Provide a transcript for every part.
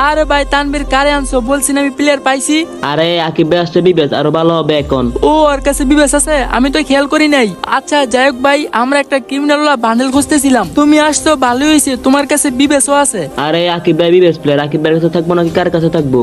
আরে ভাই তানবীর কারে আনছো? বলছি না আমি প্লেয়ার পাইছি। আরে আকিব ভাই আসছে বিবেচ আরো ভালো হবে এখন। ও ওর কাছে বিবেস আছে, আমি তো খেয়াল করি নাই। আচ্ছা যাই হোক ভাই, আমরা একটা ক্রিমিনাল বান্ডেল খুঁজতেছিলাম, তুমি আসছো ভালোই হয়েছে, তোমার কাছে বিবেসও আছে। আরে আকিব ভাই বিবেচ প্লেয়ার, আকিব ভাইয়ের কাছে থাকবো নাকি কার কাছে থাকবো?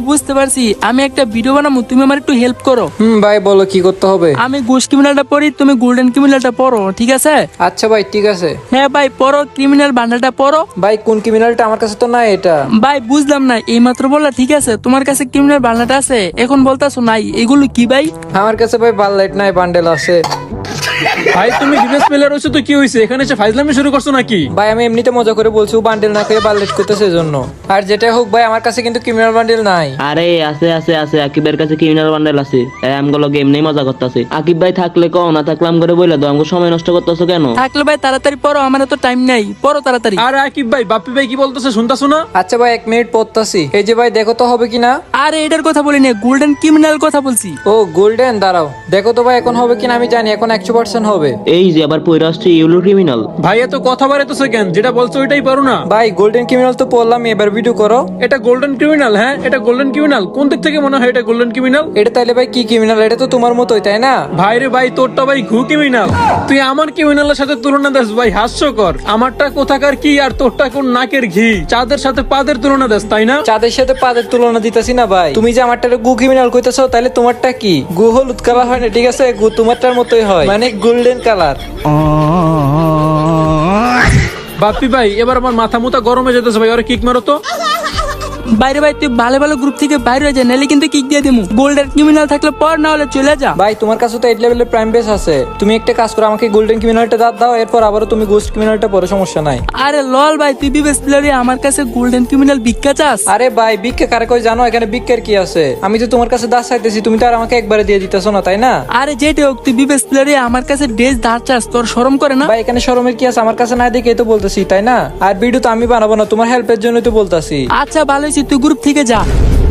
বুঝতে পারছি, আমি একটা ভিডিও বানাবো, তুমি আমার একটু হেল্প করো। ভাই বলো কি করতে হবে? আমি ঘুষ ক্রিমিনালটা পড়ি, তুমি গোল্ডেন ক্রিমিনালটা পড়ো, ঠিক আছে? আচ্ছা ভাই ঠিক আছে। হ্যাঁ ভাই পড়ো, ক্রিমিনাল বান্ডেলটা পড়ো। ভাই কোন ক্রিমিনালটা? আমার কাছে তো নাই এটা। ভাই বুঝলাম না, এইমাত্র বললা ঠিক আছে তোমার কাছে ক্রিমিনাল বান্ডেলটা আছে, এখন বলতাছো নাই, এগুলো কি ভাই? আমার কাছে ভাই বারলাইট নাই, বান্ডেল আছে। ভাই তুমি ডিফেন্স প্লেয়ার হইছো তো কি হইছে? এখানে এসে ফাইজলামি শুরু করছো নাকি? ভাই আমি এমনিতে মজা করে বলছি, ও বান্ডেল না খেয়ে বারলাইট করতেছে এজন্য। আর যেটাই হোক ভাই, আমার কাছে কিন্তু ক্রিমিনাল বান্ডেল নাই। আরে আছে আছে আছে, আকিব ভাইয়ের কাছে ক্রিমিনাল বান্ডেল আছে। আমগুলো গেম নেই মজা করতেছে। আকিব ভাই থাকলে কও, না থাকলাম করে বইলা দাও, আমাকে সময় নষ্ট করতেছো কেন? থাকলে ভাই তাড়াতাড়ি পড়ো, আমার তো টাইম নাই, পড়ো তাড়াতাড়ি। আরে আকিব ভাই বাপ্পি ভাই কি বলতেছে শুনতাছো না? আচ্ছা ভাই 1 মিনিট পড়তাছি। এই যে ভাই দেখো তো হবে কিনা। আরে এটার কথা বলি না, গোল্ডেন ক্রিমিনাল কথা বলছি। ও গোল্ডেন, দাঁড়াও দেখো তো ভাই এখন হবে কিনা। আমি জানি এখন 100% হবে। এই যে আবার পয়রা আসছে ইউলো ক্রিমিনাল। ভাই এত কথা বাড়াইতেছে কেন? যেটা বলছো ওইটাই পারো না? ভাই গোল্ডেন ক্রিমিনাল তো পড়লাম, এবার ভিডিও করো। এটা গোল্ডেন ক্রিমিনাল? হ্যাঁ এটা গোল্ডেন ক্রিমিনাল। কোন দিক থেকে মনে হয় এটা গোল্ডেন ক্রিমিনাল? এটা তাইলে ভাই কি ক্রিমিনাল? এটা তো তোমার মতোই তাই না? ভাই রে ভাই, তোরটা ভাই ঘু ক্রিমিনাল। তুই আমার ক্রিমিনালের সাথে তুলনা দেস ভাই, হাস্যকর। আমারটা কোথাকার কি আর তোরটা কোন নাকের ঘি। চাঁদের সাথে পাদের তুলনা দেস, তাই না? চাঁদের সাথে পাদের তুলনা দিতেছি না ভাই। তুমি যে আমারটা গু ক্রিমিনাল কইতেছো, তাহলে তোমারটা কি? গু হলুদ কালার হয় না, ঠিক আছে? গু তোমারটার মতোই হয়, মানে গোল্ডেন কালার। বাপ্পি ভাই এবার আমার মাথা মুথা গরমে যেতেছে ভাই, ওরে কিক মারো তো। বাইরে ভাই তুই ভালো ভালো গ্রুপ থেকে বাইরে হয়ে যা, নাহলে কিন্তু কিক দিয়ে দিমু। গোল্ডেন ক্রিমিনাল থাকলে পর, না হলে চলে যা। ভাই তোমার কাছে তো 8 লেভেলের প্রাইম বেস আছে। তুমি একটা কাজ করো, আমাকে গোল্ডেন ক্রিমিনালটা দাও, এরপর আবারও তুমি গোস্ট ক্রিমিনালটা পরে, সমস্যা নাই। আরে লল ভাই, তুই বিবেস প্লেয়ারে আমার কাছে গোল্ডেন ক্রিমিনাল ভিক্ষা চাস? আরে ভাই ভিক্ষা কারে কই জানো? এখানে ভিক্ষার কি আছে? আমি তো তোমার কাছে দাস চাইতেছি, তুমি তো আর আমাকে একবারে দিয়ে দিতেছো না, তাই না? আরে যেটা হোক, তুই বিবেস প্লেয়ারে আমার কাছে ড্রেস ধার চাস, তোর শরম করে না? ভাই এখানে শরমের কি আছে? আমার কাছে না দেখে তো বলতেছি, তাই না? আর ভিডিও তো আমি বানাবো না, তোমার হেল্পের জন্যই তো বলতাছি। আচ্ছা ভালো হয়েছে, তুই গ্রুপ থেকে যা।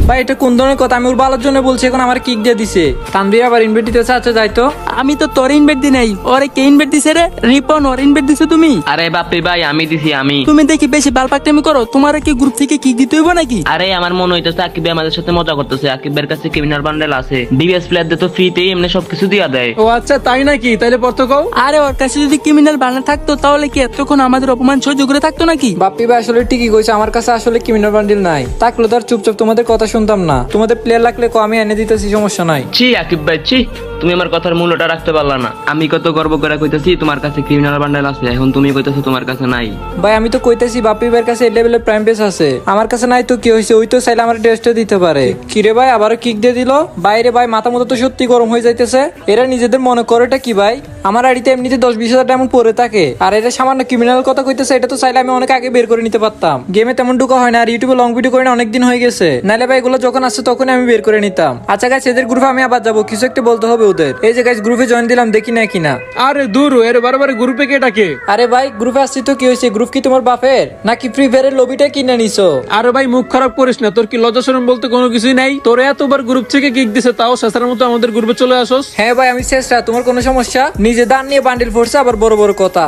ভাই এটা কোন ধরনের কথা? আমি ওর ভালোর জন্য বলছি, এখন আমার কিক দিয়ে দিছে। তানভীর আবার ইনভাইট দিতেছে। আচ্ছা যাই তো। আমি তো তোর ইনভাইট দি নাই, ওরে কে ইনভাইট দিছে রে? রিপন ওর ইনভাইট দিছো তুমি? আরে বাপ্পি ভাই আমি দিছি আমি। তুমি দেখি বেশি বালপাকটামি করো, তোমার কি গ্রুপ থেকে কিক দিতে হইব নাকি? আরে আমার মনে হইতেছে আকিব ভাই আমাদের সাথে মজা করতেছে। আকিব ভাইয়ের কাছে ক্রিমিনাল বান্ডেল আছে, ডিবিএস প্লেয়ারদের তো ফ্রিতেই এমনি সবকিছু দিয়া দেয়। ও আচ্ছা তাই নাকি? তাইলে পর তো কও। আরে ওর কাছে যদি ক্রিমিনাল বানা থাকতো, তাহলে কি এতক্ষণ আমাদের অপমান সহ্য করে থাকতো নাকি? বাপ্পি ভাই আসলে ঠিকই কইছে, আমার কাছে আসলে ক্রিমিনাল বান্ডিল নাই। থাকলে তো আর চুপচাপ তোমাদের কথা শুনতাম না। তোমাদের প্লেয়ার লাগলে কো, আমি এনে দিতেছি, সমস্যা নাই। ছি আকিব ভাই ছি, তুমি আমার কথার মূল্যটা রাখতে পারলা না। আমি কত গর্ব করে কইতেছি তোমার কাছে ক্রিমিনাল বান্ডেল আছে, এখন তুমি কইতেছো তোমার কাছে নাই। ভাই আমি তো কইতেছি বাপ্পি ভাইয়ের কাছে 8 লেভেলের প্রাইম বেস আছে, আমার কাছে নাই তো কি হইছে? ওই তো চাইলে আমার ড্রেসটা দিতে পারে। কিরে ভাই আবারও কিক দিয়ে দিল। বাইরে ভাই মাথা মতো তো সত্যি গরম হয়ে যাইতেছে। এরা নিজেদের মনে করেটা কি ভাই? আমার আইডিতে এমনিতে 10-20 হাজার ডায়মন্ড পড়ে থাকে, আর এটা সামান্য ক্রিমিনাল কথা কইতেছে। এটা তো চাইলে আমি অনেক আগে বের করে নিতে পারতাম। গেমে তেমন ঢুকা হয় না, আর ইউটিউবে লং ভিডিও করে না অনেকদিন হয়ে গেছে। নাইলে ভাই এগুলো যখন আসছে তখনই আমি বের করে নিতাম। আচ্ছা গাইস, এদের গ্রুপে আমি আবার যাবো, কিছু একটা বলতে হবে ওদের। এই যে গাইস গ্রুপে জয়েন দিলাম, দেখি না কিনা। আরে দূর, এর বারবার গ্রুপে কে ডাকে? আরে ভাই গ্রুপে আসছি তো কি হয়েছে? গ্রুপ কি তোমার বাপের নাকি? ফ্রি ফায়ারের লবিটা কিনে নিছো? আরে ভাই মুখ খারাপ করিস না, তোর কি লজ্জা শরম বলতে কোনো কিছুই নাই? তোর এতবার গ্রুপ থেকে কিক দিছে, তাও শেষের মতো আমাদের গ্রুপে চলে আসোস। হ্যাঁ ভাই আমি চেষ্টা, তোমার কোনো সমস্যা? নিজে দান নিয়ে বান্ডিল পড়ছে, আবার বড় বড় কথা।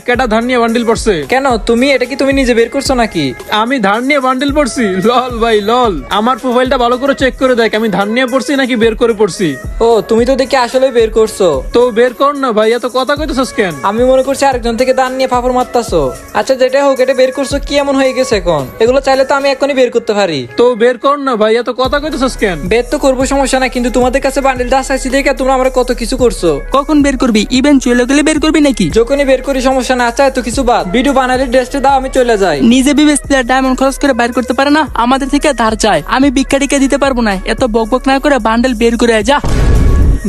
কেডা ধার নিয়ে বান্ডিল পড়ছে? কেন তুমি এটা কি তুমি নিজে বের করছো নাকি? আমি ধার নিয়ে বান্ডিল পড়ছি? লল ভাই লল, আমার প্রোফাইলটা ভালো করে চেক করে দেখ, আমি ধার নিয়ে পড়ছি নাকি বের করে পড়ছি। ও তুমি তো দেখি আসলে বের করছো। তো বের কর না ভাই, এত কথা কইতেছস কেন? আমি মনে করছি আরেকজন থেকে দান নিয়ে ফাফর মারতাছো। আচ্ছা যেটা হোক, এটা বের করছো কি এমন হয়ে গেছে এখন? এগুলো চাইলে তো আমি এখনই বের করতে পারি। তো বের কর না ভাই, এত কথা কইতেছস কেন? বের তো করবো, সমস্যা না, কিন্তু তোমাদের কাছে বান্ডিল দাস চাইছি দেখে তোমরা আমরা কত কিছু করছো। কখন বের করবি? ইভেন্ট চলে গেলে বের করবি নাকি? যখনই বের করি সমস্যা না। আচ্ছা এত কিছু বাদ, ভিডিও বানালে ড্রেসটা দাও, আমি চলে যাই। নিজে বিবেস প্লেয়ার ডায়মন্ড খরচ করে বাইর করতে পারে না, আমাদের থেকে ধার চায়। আমি ভিক্ষা টিকা দিতে পারবো না, এত বকবক না করে বান্ডেল বের করে আয়, যা।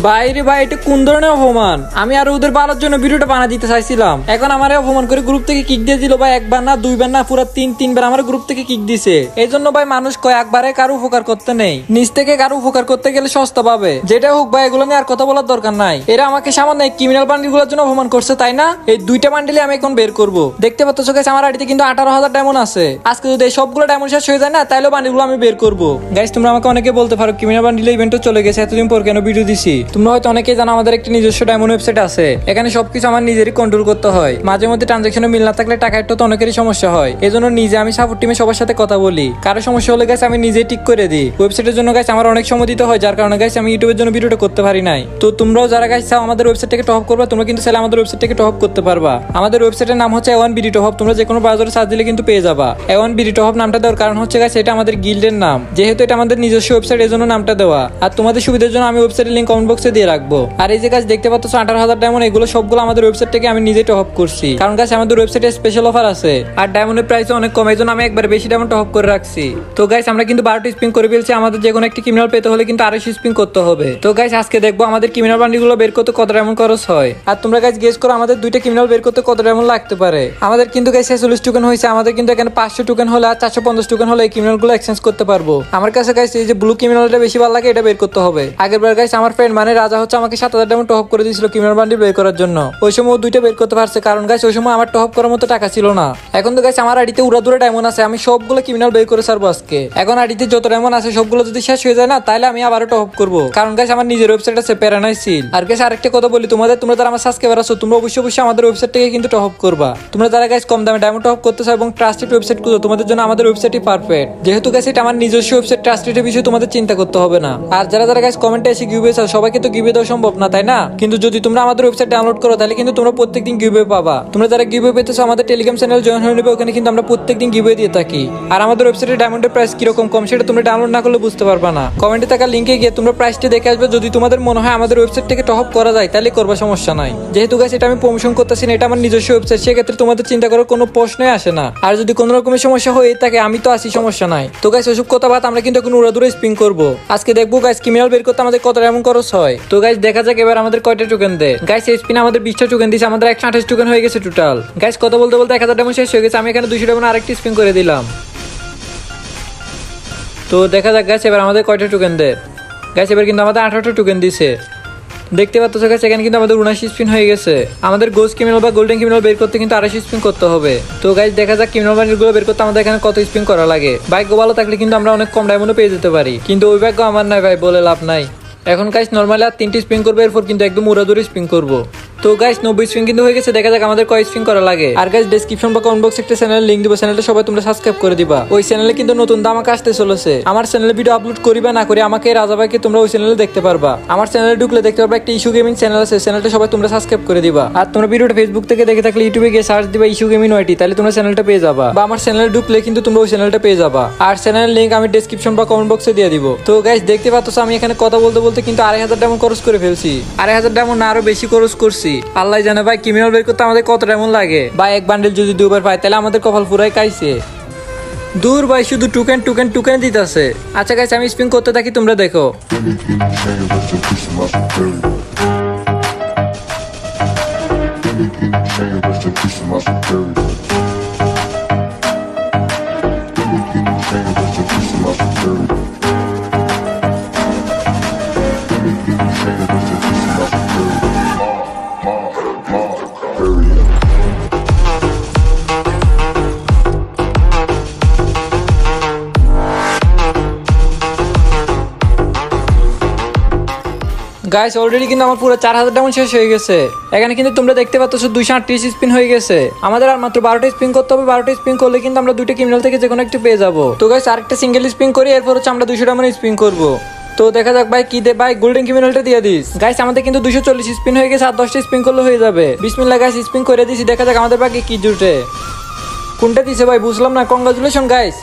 বাইরে ভাই এটা কোন ধরনের অপমান? আমি আর ওদের ভালোর জন্য ভিডিওটা বানা দিতে চাইছিলাম, এখন আমার অপমান করে গ্রুপ থেকে কিক দিয়ে দিল ভাই। একবার না দুইবার না, পুরো তিনবার আমার গ্রুপ থেকে কিক দিছে। এই জন্য ভাই মানুষ কয় একবারে কারো উপকার করতে নেই, নিজ থেকে কারো উপকার করতে গেলে সস্তা পাবে। যেটা হোক ভাই, এগুলো নিয়ে আর কথা বলার দরকার নাই। এরা আমাকে সামান্য ক্রিমিনাল বান্ডিল গুলোর জন্য অপমান করছে, তাই না? এই দুইটা বান্ডিলে আমি এখন বের করবো। দেখতে পাচ্ছ গাইস, আমার আইডিতে কিন্তু 18,000 ডায়মন্ড আছে। আজকে যদি এই সবগুলো ডায়মন্ড শেষ হয়ে যায় না, তাইলে বান্ডিল গুলো আমি বের করবো। গাইস তোমরা আমাকে অনেকে বলতে পারো ক্রিমিনাল বান্ডিলে ইভেন্টও চলে গেছে, এতদিন পর কেন ভিডিও দিছি? তোমরা হয়তো অনেকেই জানো আমাদের একটি নিজস্ব ডায়মন্ড ওয়েবসাইট আছে। এখানে সবকিছু আমার নিজেরই কন্ট্রোল করতে হয়। মাঝে মধ্যে ট্রানজাকশনে মিল না থাকলে টাকা একটু তো অনেকেরই সমস্যা হয়। এজন্য নিজে আমি সাপোর্ট টিমে সবার সাথে কথা বলি। কারো সমস্যা হলে গাইস আমি নিজেই ঠিক করে দিই। ওয়েবসাইটের জন্য গাইস আমার অনেক সময় দিতে হয়, যার কারণে গাইস আমি ইউটিউবের জন্য ভিডিওটা করতে পারি নাই। তো তোমরাও যারা গাইস চাও আমাদের ওয়েবসাইট থেকে টপ করবা, তোমরা কিন্তু চাইলে আমাদের ওয়েবসাইট থেকে টপ করতে পারবা। আমাদের ওয়েবসাইটের নাম হচ্ছে A1BD টপ। তোমরা যে কোনো ব্রাউজারে সার্চ দিলে কিন্তু পেয়ে যাবা। A1BD টপ নামটা দেওয়ার কারণ হচ্ছে গাইস এটা আমাদের গিল্ডের নাম। যেহেতু এটা আমাদের নিজস্ব ওয়েবসাইট, এজন্য নামটা দেওয়া। আর তোমাদের সুবিধার জন্য আমি ওয়েবসাইটের লিংক কমেন্ট বক্সে দিয়ে রাখবো। আর এই যে গাইস দেখতে পাচ্ছ 18,000 ডায়মন্ড, এগুলো সবগুলো আমাদের ওয়েবসাইট থেকে আমি নিজে টপ করছি। কারণ গাইস আমাদের ওয়েবসাইটে স্পেশাল অফার আছে আর ডায়মন্ডের প্রাইস অনেক কম, এজন্য আমি একবার বেশি ডায়মন্ড টপ করে রাখছি। তো গাইস আমরা কিন্তু 12টা স্পিন করে ফেলছি। আমাদের যে কোনো একটি ক্রিমিনাল পেতে হলে কিন্তু 250 স্পিন করতে হবে। তো গাইস আজকে দেখবো আমাদের ক্রিমিনাল বান্ডিলগুলো বের করতে কত ডায়মন্ড খরচ হয়। আর তোমরা গাইস গেস করো আমাদের দুইটা ক্রিমিনাল বের করতে কত ডায়মন্ড লাগতে পারে। আমাদের কিন্তু গাইস 46 টোকেন হয়েছে। আমাদের কিন্তু এখানে 500 টোকেন হলে আর 450 টোকেন হলে এই ক্রিমিনালগুলো এক্সচেঞ্জ করতে পারবো। আমার কাছে গাইস এই যে ব্লু ক্রিমিনালটা বেশি ভালো লাগে, এটা বের করতে হবে। আগের বার গাইস আমার ফ্রেন্ড মানে রাজা হচ্ছে আমাকে 7000 ডায়মন্ড টপ করে দিয়েছিল ক্রিমিনাল বান্ডিল বের করার জন্য। ওই সময় ও দুইটা বের করতে পারছে, কারণ গাইস ওই সময় আমার টপ করার মতো টাকা ছিল না। এখন তো গাইস আমার আইডিতে উড়াদুরা ডায়মন্ড আছে, আমি সবগুলো ক্রিমিনাল বের করে ছাড়বো আজকে। এখন আইডিতে যত ডায়মন্ড আছে সবগুলো যদি শেষ হয়ে যায় না, তাহলে আমি আবারও টপ করবো। কারণ গাইস আমার নিজের ওয়েবসাইট আছে প্যারানাইসিল। আর গাইস আরেকটা কথা বলি, তোমরা যারা আমার সাবস্ক্রাইবার আছো, তোমরা অবশ্যই আমাদের ওয়েবসাইট থেকে কিন্তু টপ করবা। তোমরা যারা গাইস কম দামে ডায়মন্ড টপ করতে চাও এবং ট্রাস্টেড ওয়েবসাইট খুঁজো, তোমাদের জন্য আমাদের ওয়েবসাইটই পারফেক্ট। যেহেতু গাইস এটা আমার নিজস্ব ওয়েবসাইট, ট্রাস্টেডের বিষয়ে তোমাদের চিন্তা করতে হবে না। আর যারা গাইস কমেন্টে এসে গিভওয়ে চাও, সবাইকে তো গিভওয়ে দেওয়া সম্ভব না, তাই না? কিন্তু যদি তোমরা আমাদের ওয়েবসাইট ডাউনলোড করো, তাহলে কিন্তু তোমরা প্রত্যেকদিন গিভওয়ে পাবা। তোমরা যারা গিভওয়ে পেতেছো আমাদের টেলিগ্রাম চ্যানেল জয়েন হয়ে নেবে, ওখানে কিন্তু আমরা প্রত্যেকদিন গিভওয়ে দিয়ে থাকি। আর আমাদের ওয়েবসাইটে ডায়মন্ডের প্রাইস কিরকম কম সেটা তোমরা ডাউনলোড না করলে বুঝতে পারবা না। কমেন্টে থাকা লিংকে গিয়ে তোমরা প্রাইসটা দেখে আসবে। যদি তোমাদের মনে হয় আমাদের ওয়েবসাইট থেকে টপ করা যায়, তাহলে করবা, সমস্যা নাই। যেহেতু গাইস এটা আমি প্রমোশন করতেছি না, এটা আমার নিজস্ব ওয়েবসাইট, সেক্ষেত্রে তোমাদের চিন্তা করার কোনো প্রশ্নই আসে না। আর যদি কোনো রকমের সমস্যা হয়ে থাকে, আমি তো আসি, সমস্যা নাই। তো গাইস ওসব কথা বাদ, আমরা কিন্তু এখন উড়াদুরা স্পিন করবো। আজকে দেখবো গাইস ক্রিমিনাল বের করতে আমাদের কত ডায়মন্ড খরচ হয়। তো গাইস দেখা যাক এবার আমাদের কয়টা টোকেন দেয়। গাইস এই স্পিনে আমাদের 20টা টোকেন দিয়েছে, আমাদের 128 টোকেন হয়ে গেছে টোটাল। গাইস কথা বলতে বলতে 1000 ডায়মন্ড শেষ হয়ে গেছে। আমি এখানে 200 ডায়মন্ড আরেকটি স্পিন করে দিলাম। তো দেখা যাক গাইস এবার আমাদের কয়টা টোকেন দেয়। গাইস এবার কিন্তু আমাদের 18টা টোকেন দিছে। দেখতে পাচ্ছ গাইস এখানে কিন্তু আমাদের 79 স্পিন হয়ে গেছে। আমাদের গোল্ড ক্রিমিনাল বা গোল্ডেন ক্রিমিনাল বের করতে কিন্তু 280 স্পিন করতে হবে। তো গাইস দেখা যাক ক্রিমিনাল বান্ডিলগুলো বের করতে আমাদের এখানে কত স্পিন করা লাগে। ভাগ্য ভালো থাকলে কিন্তু আমরা অনেক কম ডায়মন্ডও পেয়ে যেতে পারি, কিন্তু ওই ভাগ্য আমার নাই ভাই, বলে লাভ নাই। এখন গাইস নরমালি আর 3টি স্পিন করবো, এরপর কিন্তু একদম উড়াদুরি স্পিন করবো। তো গাইস 90 স্পিন কিন্তু হয়ে গেছে। দেখা যাক আমাদের কয় স্পিন করা লাগে। আর গাইস ডেসক্রিপশন বা কমেন্ট বক্সে একটা চ্যানেলের লিংক দিব, চ্যানেলটা সবাই তোমরা সাবস্ক্রাইব করে দিবা। ওই চ্যানেলে কিন্তু নতুন ধামাকা আসতে চলেছে। আমার চ্যানেলে ভিডিও আপলোড করিবা না করি, আমাকে রাজা ভাইকে তোমরা ওই চ্যানেলে দেখতে পারবা। আমার চ্যানেলে ঢুকলে দেখতে পারবা একটা ইস্যু গেমিং চ্যানেল আছে, চ্যানেলটা সবাই তোমরা সাবস্ক্রাইব করে দিবা। আর তোমরা ভিডিওটা ফেসবুক থেকে দেখে থাকলে ইউটিউবে গিয়ে সার্চ দিবা ইস্যু গেমিং ওয়াইটি, তাহলে তোমরা চ্যানেলটা পেয়ে যাবা। বা আমার চ্যানেলে ঢুকলে কিন্তু তোমরা ওই চ্যানেলটা পেয়ে যাবা। আর চ্যানেলের লিংক আমি ডেসক্রিপশন বা কমেন্ট বক্সে দিয়ে দিব। তো গাইস দেখতে পাচ্ছ আমি এখানে কথা বলতে বলতে কিন্তু 2500 ডায়মন্ড খরচ করে ফেলছি। 2500 ডায়মন্ড না আরো বেশি খরচ করছি। আল্লাহ জানে ভাই ক্রিমিনাল বের করতে আমাদের কত ডায়মন্ড লাগে। ভাই এক বান্ডেল যদি দুবার পাই, তাহলে আমাদের কপাল পুরাই কাইছে। দূর ভাই শুধু টুকেন দিতেছে। আচ্ছা গাইস আমি স্পিন করতে থাকি, তোমরা দেখো। গাইস অলরেডি কিন্তু আমার পুরো 4000 ডায়মন্ড শেষ হয়ে গেছে। এখানে কিন্তু তোমরা দেখতে পাচ্ছ 238 স্পিন হয়ে গেছে। আমাদের আর মাত্র 12টা স্পিন করতে হবে। 12টা স্পিন করলে কিন্তু আমরা দুইটা ক্রিমিনাল থেকে যে কোনো একটা পেয়ে যাবো। তো গাইস আরেকটা সিঙ্গেল স্পিন করি, এরপর হচ্ছে আমরা 200 ডায়মন্ড স্পিন করবো। তো দেখা যাক ভাই কি দে। ভাই গোল্ডেন ক্রিমিনালটা দিয়ে দিস। গাইস আমাদের কিন্তু 240 স্পিন হয়ে গেছে, আর 10টা স্পিন করলে হয়ে যাবে। বিসমিল্লাহ গাইস স্পিন করে দিছি, দেখা যাক আমাদের বাকি কি জুটে। কোনটা দিছে ভাই বুঝলাম না। Congratulation guys.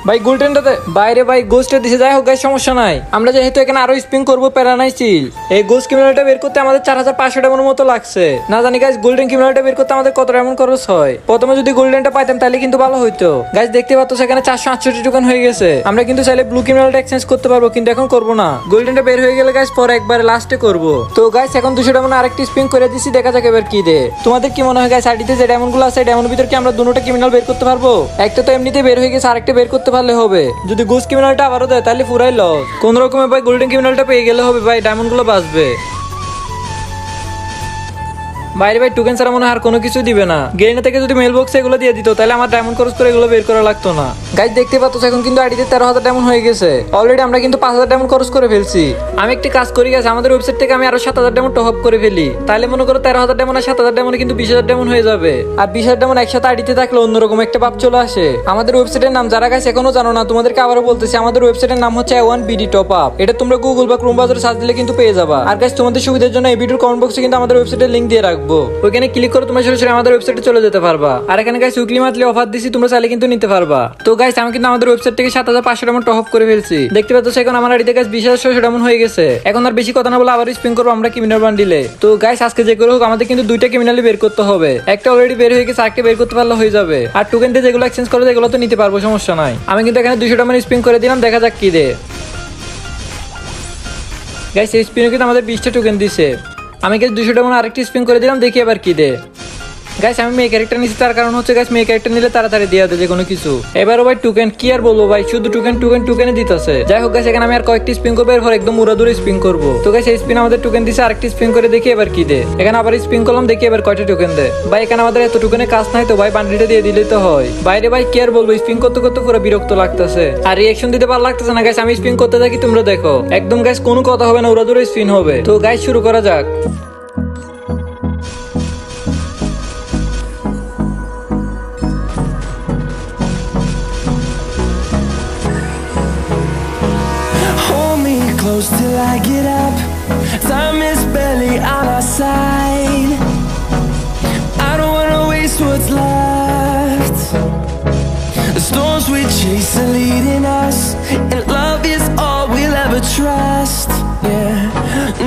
ভাই গোল্ডেনটাতে বাইরে ভাই গোস্টে দিছে। যাই হোক গাইস সমস্যা নাই, আমরা যেহেতু এখানে আরো স্পিন করবো প্যারানাইসিল। এই গোস্ট ক্রিমিনালটা বের করতে আমাদের 4500 ডায়মন্ড মতো লাগছে। না জানি গাইস গোল্ডেন ক্রিমিনালটা বের করতে আমাদের কত ডায়মন্ড খরচ হয়। প্রথমে যদি গোল্ডেনটা পাইতাম তাহলে কিন্তু ভালো হইতো। গাইস দেখতে পাচ্ছ সেখানে 468 টোকেন হয়ে গেছে। আমরা কিন্তু চাইলে ব্লু ক্রিমিনালটা এক্সচেঞ্জ করতে পারবো, কিন্তু এখন করবো না। গোল্ডেনটা বের হয়ে গেলে গাইস পরে একবার লাস্টে করবো। তো গাইস এখন 200 ডায়মন্ড আরেকটি স্পিন করে দিছি, দেখা যাক এবার কি দে। তোমাদের কি মনে হয় গাইস আইডিতে যে ডায়মন্ড গুলো আছে, ডায়মন্ডের ভিতর কি আমরা দুটোটা ক্রিমিনাল বের করতে পারবো? একটা তো এমনিতে বের হয়ে গেছে, আরেকটা বের করতে পারলে হবে। যদি গোস্ট ক্রিমিনালটা আবারও দেয় তাহলে পুরাই লস। কোন রকমে ভাই গোল্ডেন ক্রিমিনালটা পেয়ে গেলে হবে, ভাই ডায়মন্ড গুলো বাঁচবে। বাইরে ভাই টোকেন ছাড়া মনে হয় আর কোনো কিছু দিবে না। গেরিনা থেকে যদি মেল বক্সে এগুলো দিয়ে দিত তাহলে আমার ডায়মন্ড খরচ করে এগুলো বের করা লাগতো না। গাইজ দেখতে পাচ্ছ এখন কিন্তু আইডিতে 13,000 ডায়মন্ড হয়ে গেছে। অলরেডি আমরা কিন্তু 5,000 ডায়মন্ড খরচ করে ফেলছি। আমি একটি কাজ করি গেছে, আমাদের ওয়েবসাইট থেকে আমি আরো 7,000 ডায়মন্ড টপ আপ করে ফেলি, তাহলে মনে করো 13,000 ডায়মন্ড আর 7,000 ডায়মন্ড কিন্তু 20,000 ডায়মন্ড হয়ে যাবে। আর 20,000 ডায়মন্ড একসাথে আইডিতে থাকলে অন্যরকম একটা ভাব চলে আসে। আমাদের ওয়েবসাইটের নাম যারা গাইছে এখনো জানো না, তোমাদেরকে আবারও বলতেছি, আমাদের ওয়েবসাইটের নাম হচ্ছে A1BD টপ আপ। এটা তোমরা গুগল বা ক্রোম ব্রাউজারে সার্চ দিলে কিন্তু পেয়ে যাবা। আর গাইস তোমাদের সুবিধার জন্য এই ভিডিওর কমেন্ট বক্সে কিন্তু আমাদের ওয়েবসাইটের লিংক দিয়ে রাখবো, ওইখানে ক্লিক করে তোমরা সরাসরি আমাদের ওয়েবসাইটে চলে যেতে পারবা। আর এখানে গাইস উইকলি মান্থলি অফার দিছি, তোমরা চাইলে কিন্তু নিতে পারবা। তো গাইস আমি কিন্তু আমাদের ওয়েবসাইট থেকে 7,500 ডায়মন্ড টপ আপ করে ফেলছি। দেখতে পাচ্ছ এখন আমার আইডিতে গাইস 20,600 ডায়মন্ড হয়ে গেছে। এখন আর বেশি কথা না বলে আবার স্পিন করবো আমরা ক্রিমিনাল বান্ডিলে। তো গাইস আজকে যে করে হোক আমাদের কিন্তু দুইটা ক্রিমিনালি বের করতে হবে। একটা অলরেডি বের হয়ে গেছে, আরেকটা বের করতে পারলে হয়ে যাবে। আর টোকেন দিয়ে যেগুলো এক্সচেঞ্জ করে এগুলো তো নিতে পারবো, সমস্যা নাই। আমি কিন্তু এখানে 200 ডায়মন্ড স্পিন করে দিলাম, দেখা যাক কি দে। গাইস এই স্পিনে কিন্তু আমাদের 20টা টোকেন দিছে। আমি গাইস 200 ডায়মন্ড আরেকটি স্পিন করে দিলাম, দেখি এবার কি দে। গাইস আমি মেয়ে ক্যারেক্টার নিচ্ছি, তার কারণ হচ্ছে গাইস মেয়ে ক্যারেক্টার নিলে তাড়াতাড়ি দিয়ে দেয় যে কোনো কিছু। এবারও ভাই টোকেন কি আর বলবো ভাই, শুধু টোকেনে দিতেছে। যাই হোক গাইস এখানে আমি আর কয়েকটি স্পিন করবো, এরপর একদম উড়াদুড়ি স্পিন করবো। তো গাইস এই স্পিন আমাদের টোকেন দিছে, আরেকটি স্পিন করে দেখি এবার কি দে। এখানে আবার স্পিন করলাম, দেখি এবার কয়টা টোকেন দেয়। ভাই এখানে আমাদের এত টোকেনের কাজ নাই তো ভাই, বান্ডিলটা দিয়ে দিলেই তো হয়। বাইরে ভাই কি আর বলবো, স্পিন করতে করতে পুরো বিরক্ত লাগতেছে আর রিঅ্যাকশন দিতে ভালো লাগতেছে না। গাইস আমি স্পিন করতে থাকি, তোমরা দেখো একদম গাইস কোনো কথা হবে না, উড়াদুড়ি স্পিন হবে। তো গাইস শুরু করা যাক। Close till I get up. Time is barely on our side. I don't wanna waste what's left. The storms we chase are leading us, and love is all we'll ever trust. Yeah,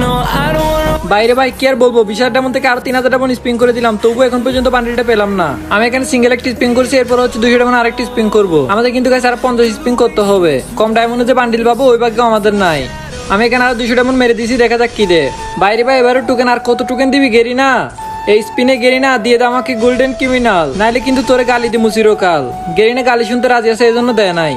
no, I don't wanna. বাইরে ভাই কি আর বলবো, 20,000 diamond থেকে আর 3,000 diamond spin করে দিলাম, তবু এখন পর্যন্ত বান্ডিলটা পেলাম না। আমি এখানে সিঙ্গেল একটি স্পিন করছি, এরপর হচ্ছে 200 ডায়মন্ড আরেকটি স্পিন করবো। আমাদের কিন্তু গাইস আর 50 স্পিন করতে হবে, কম ডায়মন্ডে যে বান্ডিল পাবো ওই ভাগ্য আমাদের নাই। আমি এখানে আরো 200 ডায়মন্ড মেরে দিয়েছি, দেখা যাক কি দে। বাইরে ভাই এবারও টোকেন, আর কত টোকেন দিবি গেরি না, এই স্পিনে গেরিনা দিয়ে দে আমাকে গোল্ডেন ক্রিমিনাল, নাইলে কিন্তু তোরে গালি দিমু চিরকাল। গেরিনা গালি শুনতে রাজি আছে, এই জন্য দেয় নাই।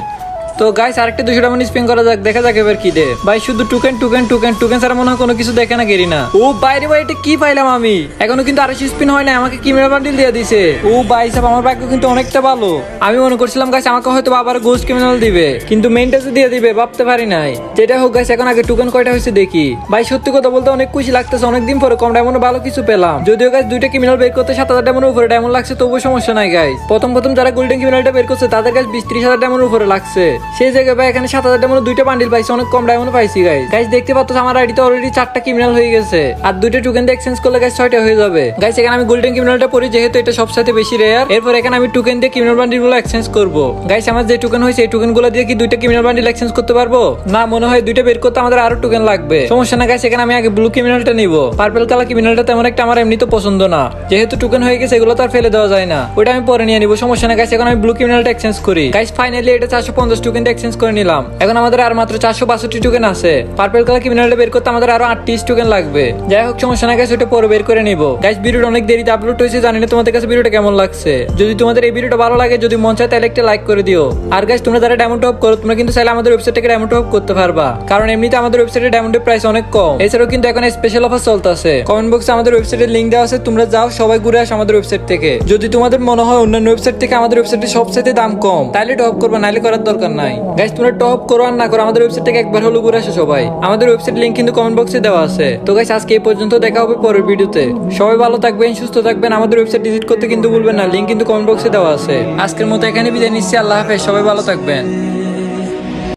তো গাইস আরেকটা 200 ডায়মন্ড স্পিন করা যাক, দেখা যাক এবার কি দে। ভাই শুধু টোকেন ছাড়া মনে হয় কোনো কিছু দেখে না গেরিনা। ও বাইরে ভাই এটা কি পাইলাম আমি, এখনো কিন্তু আরো স্পিন হয় না, আমাকে ক্রিমিনাল বান্ডিল দিয়ে দিছে। ও ভাই সাহেব আমার ভাগ্য কিন্তু অনেকটা ভালো। আমি মনে করছিলাম গাইস আমাকে হয়তো আবার গোস্ট ক্রিমিনাল দিবে, কিন্তু মেইনটা যে দিয়ে দিবে ভাবতে পারি নাই। যেটা হোক গাইস এখন আগে টোকেন কয়টা হয়েছে দেখি। ভাই সত্যি কথা বলতে অনেক খুশি লাগতেছে, অনেকদিন পরে কম ডায়মন্ড ভালো কিছু পেলাম। যদিও গাইস দুইটা ক্রিমিনাল বের করতে 7,000 ডায়মন্ডের উপরে ডায়মন্ড লাগছে, তবুও সমস্যা নাই গাইস। প্রথম যারা গোল্ডেন ক্রিমিনালটা বের করছে তাদের গাইস 20-30,000 ডায়মন্ডের উপরে লাগছে। সেই জায়গায় ভাই এখানে 7,000 ডায়মন্ড দুইটা বান্ডিল পাইছি, অনেক কম ডায়মন্ড পাইছি গাইস। গাইস দেখতে পাচ্ছ আমার আইডিতে অলরেডি 4টা ক্রিমিনাল হয়ে গেছে, আর দুইটা টোকেন দিয়ে এক্সচেঞ্জ করলে গাইস 6টা হয়ে যাবে। গাইস এখানে আমি গোল্ডেন ক্রিমিনালটা পরি, যেহেতু এটা সবচেয়ে বেশি রেয়ার। এরপর এখানে আমি টোকেন দিয়ে ক্রিমিনাল বান্ডিল গুলো এক্সচেঞ্জ করব। গাইস আমার যে টোকেন হয়েছে এই টোকেন গুলো দিয়ে কি দুইটা ক্রিমিনাল বান্ডিল এক্সচেঞ্জ করতে পারবো না? মনে হয় দুইটা বের করতে আমাদের আরো টোকেন লাগবে, সমস্যা না গাইস। এখানে আমি আগে ব্লু ক্রিমিনালটা নিব, পার্পল কালার ক্রিমিনালটা তেমন একটা আমার এমনি তো পছন্দ না, যেহেতু টোকেন হয়ে গেছে এগুলো তো আর ফেলে দেওয়া যায় না, ওটা আমি পরে নিয়ে নিব, সমস্যা না গাইস। এখন আমি ব্লু ক্রিমিনালটা এক্সচেঞ্জ করি। গাইস ফাইনালি এটা 450 টোকেন দিয়ে এক্সচেঞ্জ করে নিলাম। এখন আমাদের আর মাত্র 462 টোকেন আছে। পার্পল কালার ক্রিমিনালটা বের করতে আমাদের আরো 38 টোকেন লাগবে। যাই হোক সমস্যা না গাইস, ওটা পরে বের করে নিব। গাইস ভিডিওটা অনেক দেরিতে আপলোড হয়েছে, জানি না তোমাদের কাছে ভিডিওটা কেমন লাগছে। যদি তোমাদের এই ভিডিওটা ভালো লাগে, যদি মন চায় তাহলে একটা লাইক করে দিও। আর গাইস তোমরা যারা ডায়মন্ড টপ করো তোমরা কিন্তু চাইলে আমাদের ওয়েবসাইট থেকে ডায়মন্ড টপ করতে পারবা, কারণ এমনিতে আমাদের ওয়েবসাইটে ডায়মন্ডের প্রাইস অনেক কম। এছাড়াও কিন্তু এখন স্পেশাল অফার চলতেছে। কমেন্ট বক্সে আমাদের ওয়েবসাইটের লিংক দেওয়া আছে, তোমরা যাও সবাই ঘুরে আসো আমাদের ওয়েবসাইট থেকে। যদি তোমাদের মনে হয় অন্যান্য ওয়েবসাইট থেকে আমাদের ওয়েবসাইটে সবচেয়ে দাম কম, তাহলে টপ করবা, নাইলে করার দরকার নাই। গাইস তোমরা টপ করো আর না করো, আমাদের ওয়েবসাইট থেকে একবার হলো ঘুরে আসো সবাই। আমাদের ওয়েবসাইট লিংক কিন্তু কমেন্ট বক্সে দেওয়া আছে। তো গাইস আজকে এই পর্যন্ত, দেখা হবে পরের ভিডিওতে। সবাই ভালো থাকবেন, সুস্থ থাকবেন। আমাদের ওয়েবসাইট ভিজিট করতে কিন্তু ভুলবেন না, লিংক কিন্তু কমেন্ট বক্সে দেওয়া আছে। আজকের মতো এখানে বিদায় নিচ্ছি, আল্লাহ হাফেজ, সবাই ভালো থাকবেন।